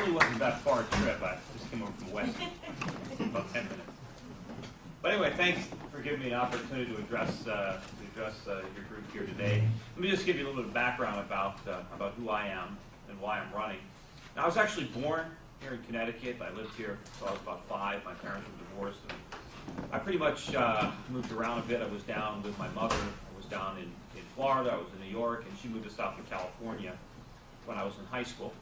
really wasn't that far a trip. I just came over from the west, about 10 minutes. But anyway, thanks for giving me an opportunity to address your group here today. Let me just give you a little bit of background about who I am and why I'm running. Now, I was actually born here in Connecticut. I lived here until I was about 5. My parents were divorced. And I pretty much moved around a bit. I was down with my mother. I was down in Florida. I was in New York, and she moved us out to California when I was in high school.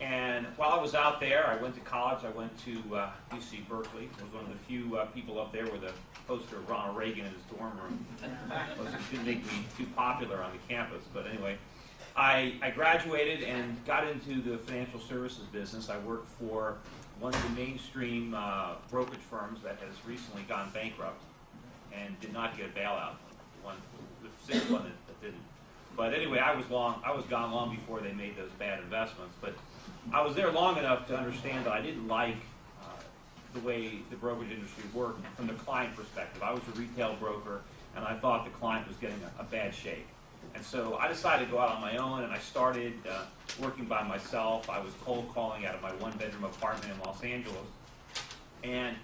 And while I was out there, I went to college. I went to UC Berkeley. I was one of the few people up there with a poster of Ronald Reagan in his dorm room. It didn't make me too popular on the campus. But anyway, I graduated and got into the financial services business. I worked for one of the mainstream brokerage firms that has recently gone bankrupt and did not get a bailout. The sixth one that didn't. But anyway, I was gone long before they made those bad investments. But I was there long enough to understand that I didn't like the way the brokerage industry worked from the client perspective. I was a retail broker, and I thought the client was getting a bad shake. And so I decided to go out on my own, and I started working by myself. I was cold calling out of my one-bedroom apartment in Los Angeles. And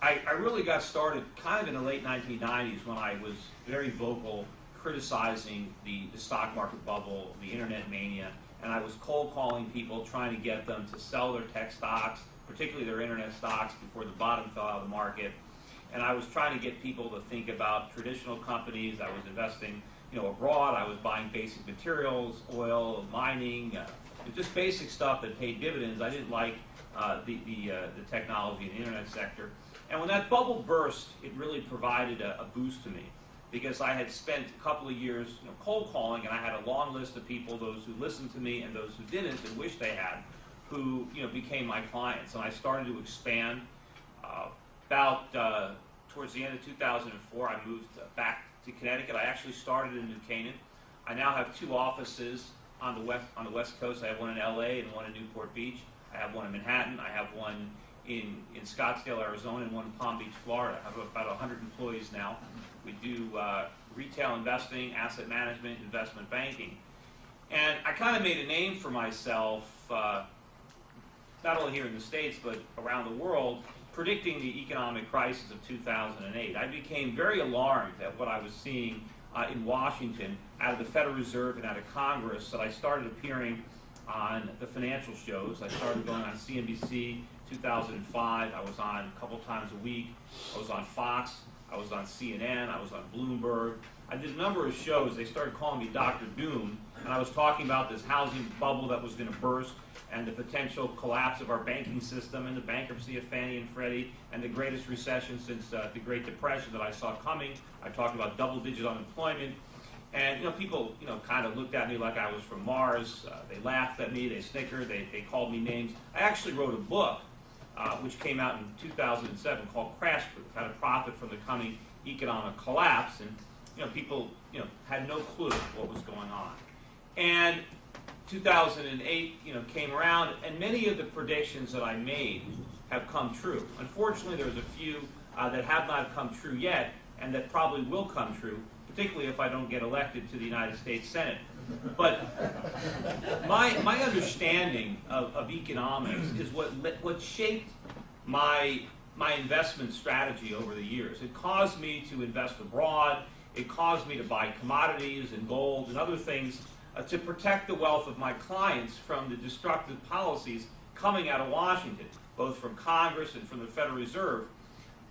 I really got started kind of in the late 1990s when I was very vocal criticizing the stock market bubble, the internet mania, and I was cold calling people, trying to get them to sell their tech stocks, particularly their internet stocks, before the bottom fell out of the market. And I was trying to get people to think about traditional companies. I was investing abroad. I was buying basic materials, oil, mining, just basic stuff that paid dividends. I didn't like the technology and the internet sector. And when that bubble burst, it really provided a boost to me, because I had spent a couple of years cold calling, and I had a long list of people, those who listened to me and those who didn't and wished they had, who became my clients. And I started to expand. Towards the end of 2004, I moved back to Connecticut. I actually started in New Canaan. I now have 2 offices on the West Coast. I have one in LA and one in Newport Beach. I have one in Manhattan. I have one in Scottsdale, Arizona, and one in Palm Beach, Florida. I have about 100 employees now. We do retail investing, asset management, investment banking. And I kind of made a name for myself, not only here in the States, but around the world, predicting the economic crisis of 2008. I became very alarmed at what I was seeing in Washington out of the Federal Reserve and out of Congress, that I started appearing on the financial shows. I started going on CNBC 2005. I was on a couple times a week. I was on Fox. I was on CNN. I was on Bloomberg. I did a number of shows. They started calling me Dr. Doom, and I was talking about this housing bubble that was going to burst, and the potential collapse of our banking system, and the bankruptcy of Fannie and Freddie, and the greatest recession since the Great Depression that I saw coming. I talked about double-digit unemployment. And people kind of looked at me like I was from Mars. They laughed at me. They snickered. They called me names. I actually wrote a book, which came out in 2007, called Crash Proof: How to Profit from the Coming Economic Collapse. And people had no clue what was going on. And 2008 came around, and many of the predictions that I made have come true. Unfortunately, there's a few that have not come true yet, and that probably will come true, particularly if I don't get elected to the United States Senate. But my understanding of economics is what shaped my investment strategy over the years. It caused me to invest abroad. It caused me to buy commodities and gold and other things to protect the wealth of my clients from the destructive policies coming out of Washington, both from Congress and from the Federal Reserve.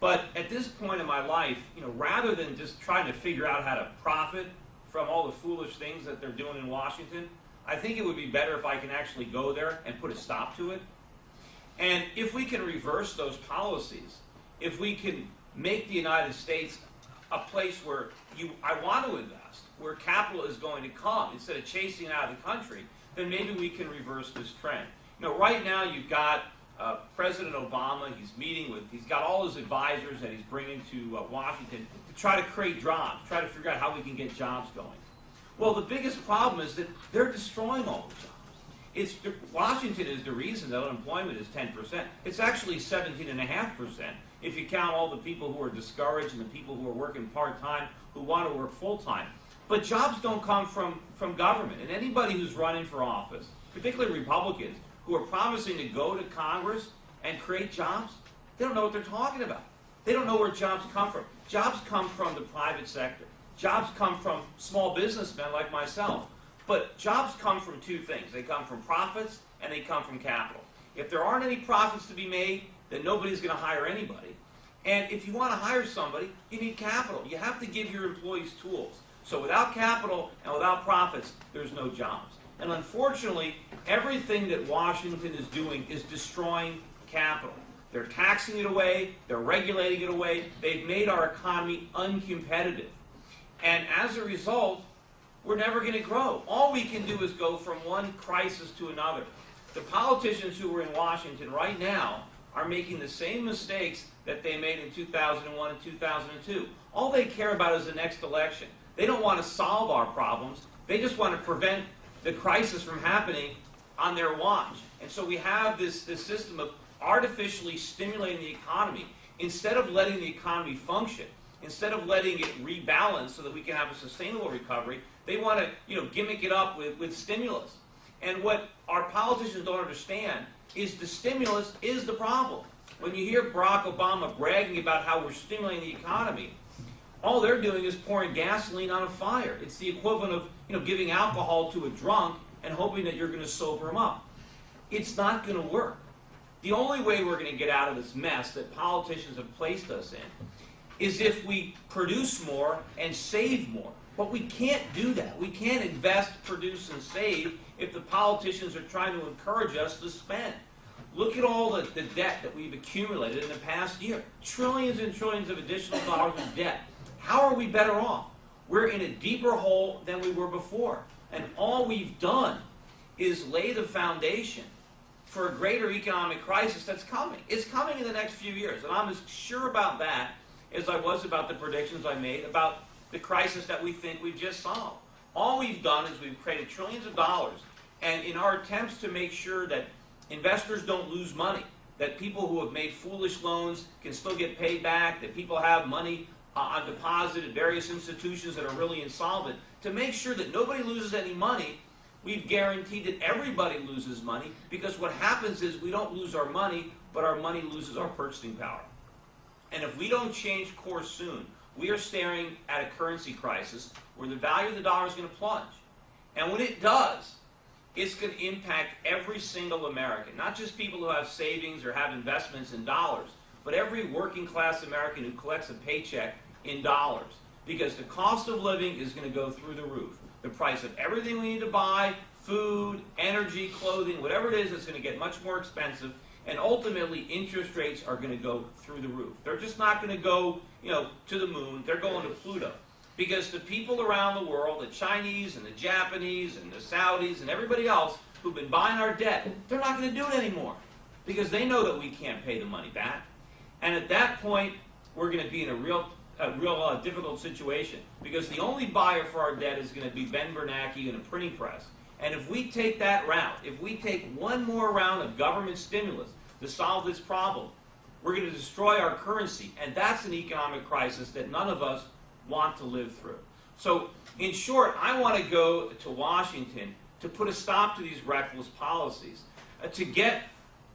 But at this point in my life, rather than just trying to figure out how to profit from all the foolish things that they're doing in Washington, I think it would be better if I can actually go there and put a stop to it. And if we can reverse those policies, if we can make the United States a place where I want to invest, where capital is going to come instead of chasing it out of the country, then maybe we can reverse this trend. Right now you've got President Obama. He's got all his advisors that he's bringing to Washington to try to create jobs, try to figure out how we can get jobs going. Well, the biggest problem is that they're destroying all the jobs. Washington is the reason that unemployment is 10%. It's actually 17.5% if you count all the people who are discouraged and the people who are working part-time who want to work full-time. But jobs don't come from government. And anybody who's running for office, particularly Republicans, who are promising to go to Congress and create jobs, they don't know what they're talking about. They don't know where jobs come from. Jobs come from the private sector. Jobs come from small businessmen like myself. But jobs come from two things. They come from profits and they come from capital. If there aren't any profits to be made, then nobody's going to hire anybody. And if you want to hire somebody, you need capital. You have to give your employees tools. So without capital and without profits, there's no jobs. And unfortunately, everything that Washington is doing is destroying capital. They're taxing it away. They're regulating it away. They've made our economy uncompetitive. And as a result, we're never going to grow. All we can do is go from one crisis to another. The politicians who are in Washington right now are making the same mistakes that they made in 2001 and 2002. All they care about is the next election. They don't want to solve our problems. They just want to prevent the crisis from happening on their watch. And so we have this system of artificially stimulating the economy instead of letting the economy function, instead of letting it rebalance so that we can have a sustainable recovery. They want to, gimmick it up with stimulus. And what our politicians don't understand is the stimulus is the problem. When you hear Barack Obama bragging about how we're stimulating the economy, all they're doing is pouring gasoline on a fire. It's the equivalent of, giving alcohol to a drunk and hoping that you're going to sober him up. It's not going to work. The only way we're going to get out of this mess that politicians have placed us in is if we produce more and save more. But we can't do that. We can't invest, produce, and save if the politicians are trying to encourage us to spend. Look at all the debt that we've accumulated in the past year. Trillions and trillions of additional dollars in debt. How are we better off? We're in a deeper hole than we were before. And all we've done is lay the foundation for a greater economic crisis that's coming. It's coming in the next few years. And I'm as sure about that as I was about the predictions I made about the crisis that we think we've just solved. All we've done is we've created trillions of dollars. And in our attempts to make sure that investors don't lose money, that people who have made foolish loans can still get paid back, that people have money on deposit at various institutions that are really insolvent, to make sure that nobody loses any money, we've guaranteed that everybody loses money, because what happens is we don't lose our money, but our money loses our purchasing power. And if we don't change course soon, we are staring at a currency crisis where the value of the dollar is going to plunge. And when it does, it's going to impact every single American, not just people who have savings or have investments in dollars, but every working class American who collects a paycheck in dollars. Because the cost of living is going to go through the roof. The price of everything we need to buy, food, energy, clothing, whatever it is going to get much more expensive. And ultimately, interest rates are going to go through the roof. They're just not going to go, to the moon. They're going to Pluto. Because the people around the world, the Chinese and the Japanese and the Saudis and everybody else who've been buying our debt, they're not going to do it anymore. Because they know that we can't pay the money back. And at that point, we're going to be in a real difficult situation. Because the only buyer for our debt is going to be Ben Bernanke and a printing press. And if we take that route, if we take one more round of government stimulus to solve this problem, we're going to destroy our currency. And that's an economic crisis that none of us want to live through. So, in short, I want to go to Washington to put a stop to these reckless policies, to get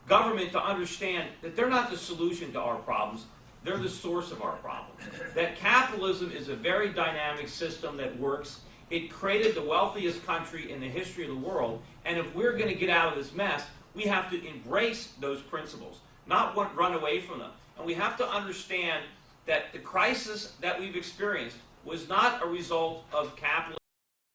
government to understand that they're not the solution to our problems, they're the source of our problems. That capitalism is a very dynamic system that works. It created the wealthiest country in the history of the world, and if we're going to get out of this mess, we have to embrace those principles, not run away from them. And we have to understand that the crisis that we've experienced was not a result of capitalism.